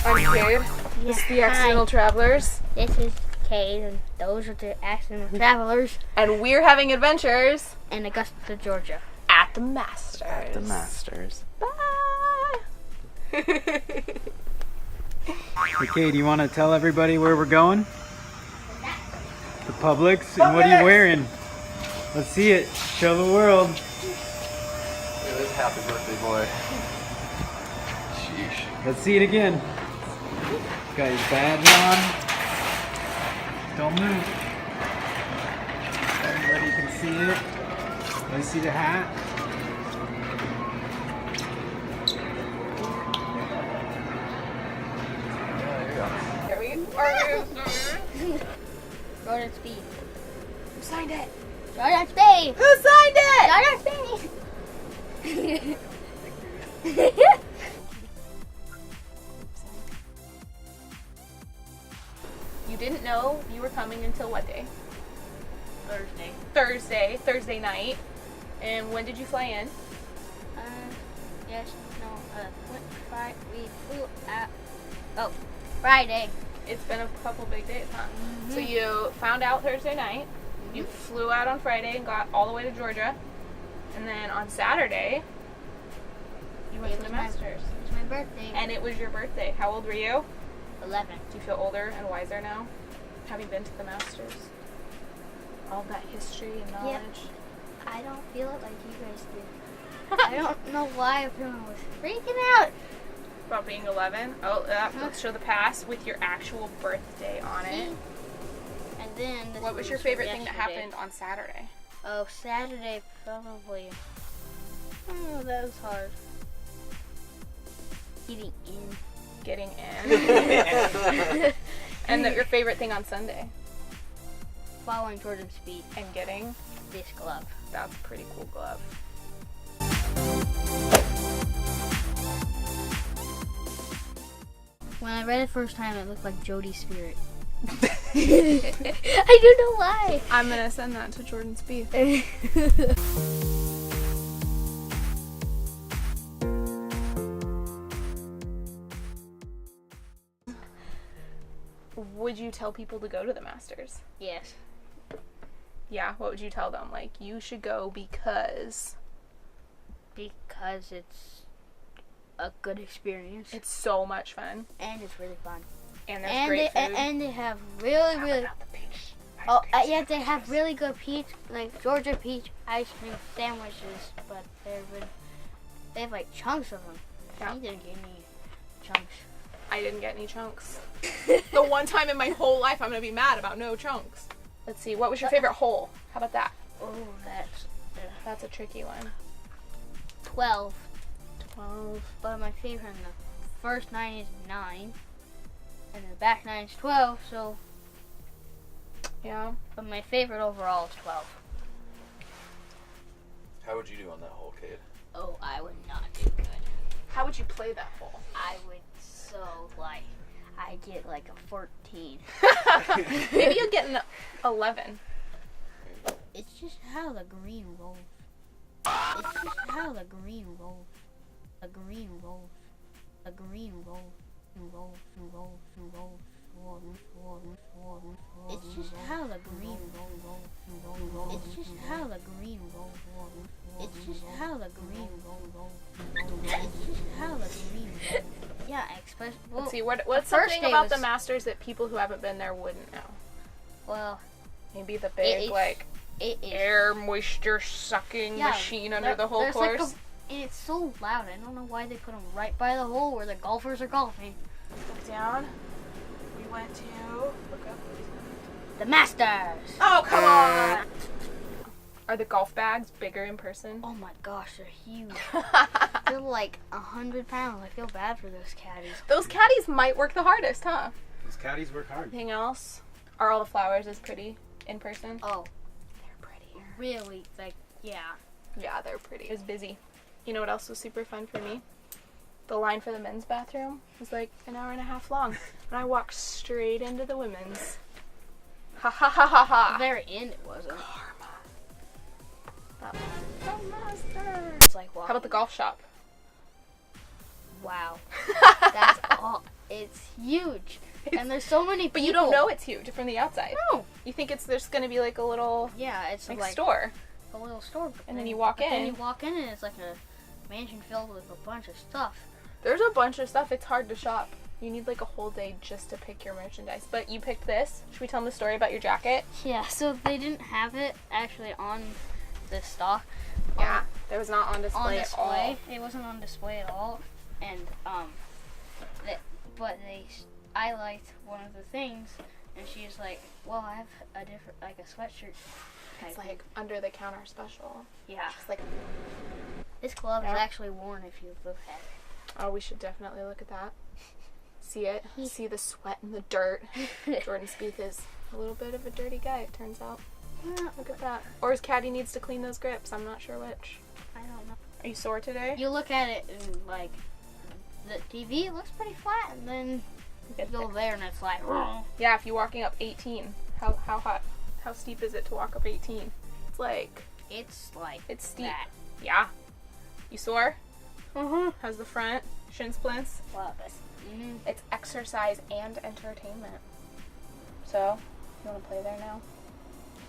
I'm Cade. This is the Accidental Travelers. This is Cade, and those are the Accidental Travelers. And we're having adventures In Augusta, Georgia. at the Masters. At the Masters. Bye! Hey, Cade, you want to tell everybody where we're going? The Publix. And what are you wearing? Let's see it. Show the world. Look at this happy birthday boy. Sheesh. Let's see it again. Got your badge on. Don't move. Everybody can see it. Let me see the hat. Here we are. Jordan Speed. Who signed it? Jordan Speed! Who signed it? Jordan Speed! You didn't know you were coming until what day? Thursday. Thursday night. And when did you fly in? We flew out. Oh, Friday. It's been a couple big days, huh? Mm-hmm. So you found out Thursday night. You flew out on Friday and got all the way to Georgia. And then on Saturday, you went to the Masters. It was my birthday. And it was your birthday. How old were you? 11. Do you feel older and wiser now? Having been to the Masters? All that history and knowledge? I don't feel it like you guys do. I don't know why everyone was freaking out. About being 11? Oh, let's show the pass with your actual birthday on it. And then this What was your from favorite thing that yesterday. happened on Saturday? Oh, Saturday probably. Oh, that was hard. Getting in. Getting in. And your favorite thing on Sunday? Following Jordan's Speed. And getting? This glove. That's a pretty cool glove. When I read it first time, it looked like Jody's spirit. I don't know why. I'm gonna send that to Jordan Speed. Would you tell people to go to the Masters? Yes. Yeah, what would you tell them? Like, you should go because It's a good experience. it's so much fun. And it's really fun. And there's great food. And they have really, really... Not the peach. yeah, they have really good peach, like Georgia peach ice cream sandwiches, but they have like chunks of them. Yeah. You didn't get any chunks. I didn't get any chunks. The one time in my whole life I'm gonna be mad about no chunks. Let's see, what was your favorite hole? How about that? Oh, That's a tricky one. 12. 12. But my favorite in the first 9 is 9. And the back 9 is 12, so... Yeah. But my favorite overall is 12. How would you do on that hole, Cade? Oh, I would not do good. How would you play that hole? I would I get like a 14. Maybe you'll get an 11. It's just how the green rolls. It's just how the green rolls. The green rolls. The green rolls and rolls and rolls and rolls. It's just how the green rolls. It's just how the green rolls. It's just how the green rolls. It's just how the green rolls. Yeah, especially. Well, Let's see, what's first something day about was- the Masters that people who haven't been there wouldn't know? Well, Maybe the big, is- like, it is. air moisture sucking machine under the whole there's like course. and it's so loud. I don't know why they put them right by the hole where the golfers are golfing. Look down. We went to look up. The Masters. Oh, come on! Are the golf bags bigger in person? Oh my gosh, they're huge. They're like 100 pounds. I feel bad for those caddies. Those caddies might work the hardest, huh? These caddies work hard. Anything else? Are all the flowers as pretty in person? Oh, They're prettier. really, like, yeah. Yeah, they're pretty. It was busy. You know what else was super fun for me? The line for the men's bathroom was like an hour and a half long. And I walked straight into the women's. Ha ha ha ha ha. The very end, it wasn't. It's like, how about the golf shop? Wow. That's all. It's huge. And there's so many people. But you don't know it's huge from the outside. No. You think there's going to be like a little it's like store. A little store. And then you walk in. Then you walk in and it's like a mansion filled with a bunch of stuff. There's a bunch of stuff. It's hard to shop. You need like a whole day just to pick your merchandise. But you picked this. Should we tell them the story about your jacket? Yeah, so they didn't have it actually on the stock. Yeah, it was not on display, at all. It wasn't on display at all. And, I liked one of the things, and she was like, well, I have a different, like a sweatshirt type. It's like under the counter special. Yeah. Just like, this glove is actually worn if you look at it. oh, we should definitely look at that. See it. See the sweat and the dirt. Jordan Spieth is a little bit of a dirty guy, it turns out. Yeah. Look at that. Or his caddy needs to clean those grips. I'm not sure which. I don't know. Are you sore today? You look at it and, like, the TV looks pretty flat, and then you go there and it's like, yeah, if you're walking up 18, how steep is it to walk up 18? It's steep. that. Yeah. You sore? How's the front? Shin splints? Love it. It's exercise and entertainment. So, you want to play there now?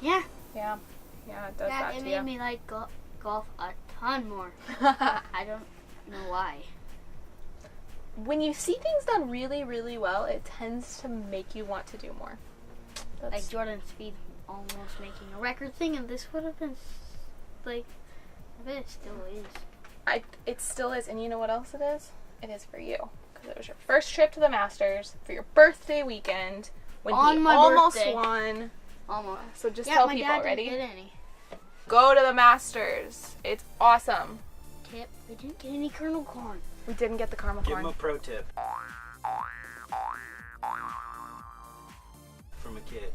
Yeah. Yeah. Yeah, it does that It to made you. me like golf a ton more. I don't know why. When you see things done really, really well, it tends to make you want to do more. Like Jordan Spieth almost making a record thing, and this would have been like, I bet it still is. It still is, and you know what else it is? It is for you. Because it was your first trip to the Masters for your birthday weekend when On he my almost birthday. won. Almost. So just Yeah, tell my people, dad ready? didn't get any. Go to the Masters. It's awesome. Tip, we didn't get any kernel corn. We didn't get the caramel Give corn. him a pro tip. From a kid.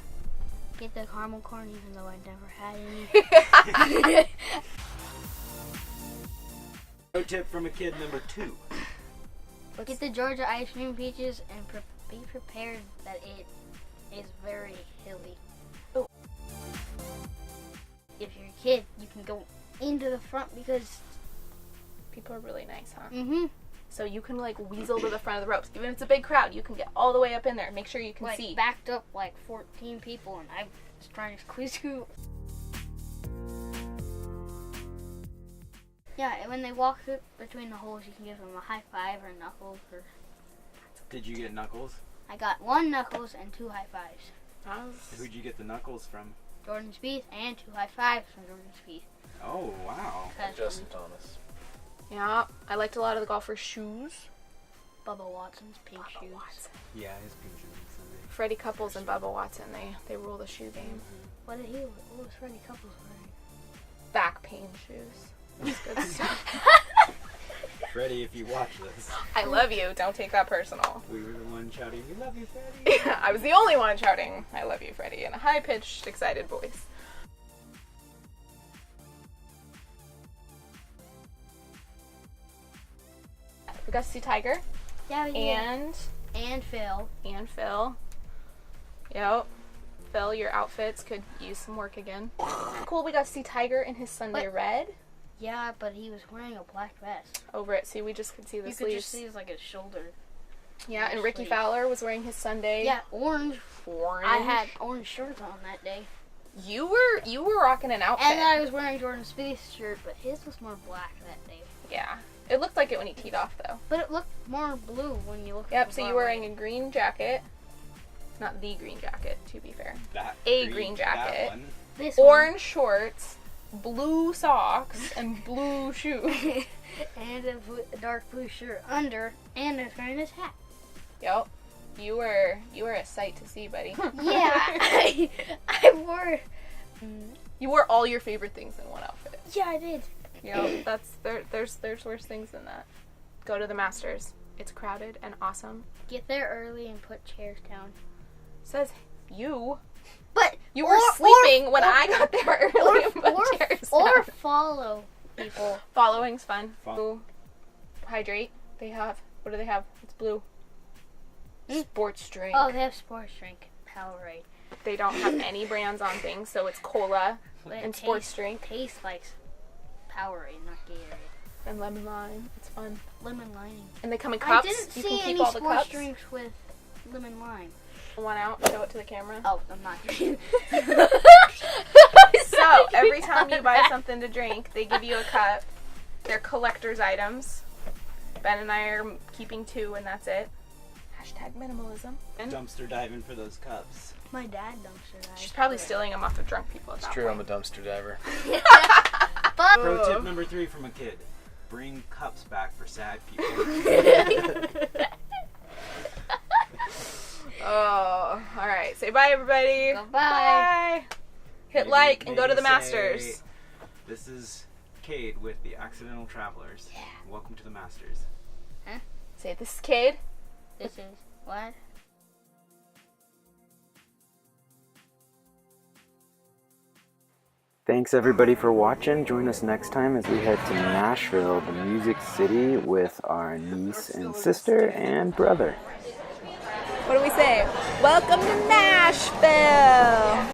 Get the caramel corn even though I never had any. Pro tip from a kid number 2. Get the Georgia ice cream peaches and be prepared that it is very hilly. Oh. If you're a kid, you can go into the front because People are really nice, huh? mm-hmm. So you can like weasel to the front of the ropes. Even if it's a big crowd, you can get all the way up in there. Make sure you can like see. backed up like 14 people, and I was trying to squeeze through. Yeah, and when they walk through between the holes, you can give them a high five or knuckles. Or Did you get knuckles? I got 1 knuckles and 2 high fives. Who'd you get the knuckles from? Jordan Spieth and 2 high fives from Jordan Spieth. Oh, wow. Justin Thomas. Yeah, I liked a lot of the golfers' shoes. Bubba Watson's pink shoes. Yeah, his pink shoes on Sunday. Freddie Couples and Bubba Watson, they rule the shoe game. What was Freddie Couples wearing? Back pain shoes. That's good stuff. Freddie, if you watch this. I love you. Don't take that personal. We were the one shouting, "We love you, Freddie." I was the only one shouting, "I love you, Freddie," in a high-pitched, excited voice. We got to see Tiger Yeah, we did. and Phil. Phil. Yep. Phil, your outfits could use some work again. Cool, we got to see Tiger in his Sunday red. Yeah, but he was wearing a black vest. Over it, see, we just could see the You sleeves. could just see his, like his shoulder. Yeah, and Ricky sleeves. Fowler was wearing his Sunday. Yeah, orange. Orange. I had orange shirts on that day. You were rocking an outfit. And I was wearing Jordan Spieth's shirt, but his was more black that day. Yeah. It looked like it when he teed off, though. But it looked more blue when you look at Yep, it. so you're wearing a green jacket. Not the green jacket, to be fair. A green jacket. That one. this Orange shorts, blue socks, and blue shoes. one, and a dark blue shirt under, and I was wearing his hat. Yep. You were a sight to see, buddy. Yeah, I wore. You wore all your favorite things in one outfit. Yeah, I did. Yep, there's worse things than that. Go to the Masters. It's crowded and awesome. Get there early and put chairs down. Says you. But You were sleeping when I got there early. Or follow people. Following's fun. Blue. Hydrate. They have. What do they have? It's blue. Sports drink. Oh, they have sports drink. Powerade. They don't have any brands on things, so it's cola and sports drink. Tastes like Powerade, not Gatorade. And lemon lime. It's fun. Lemon lime. And they come in cups. I didn't You see can keep any all the sports cups. drinks with lemon lime. One out. Show it to the camera. Oh, I'm not drinking. So every time you buy something to drink, they give you a cup. They're collector's items. Ben and I are keeping 2, and that's it. Hashtag minimalism. Dumpster diving for those cups. My dad dumpster dived. She's probably stealing them off of drunk people at It's that true, I'm point. a dumpster diver. Pro tip number 3 from a kid. Bring cups back for sad people. Oh, all right. Say bye, everybody. Bye. Bye. Hit like and go to the Maybe Masters. say, this is Cade with the Accidental Travelers. Yeah. Welcome to the Masters. Say this is Cade. This is what? Thanks everybody for watching. Join us next time as we head to Nashville, the Music City, with our niece and sister and brother. What do we say? Welcome to Nashville.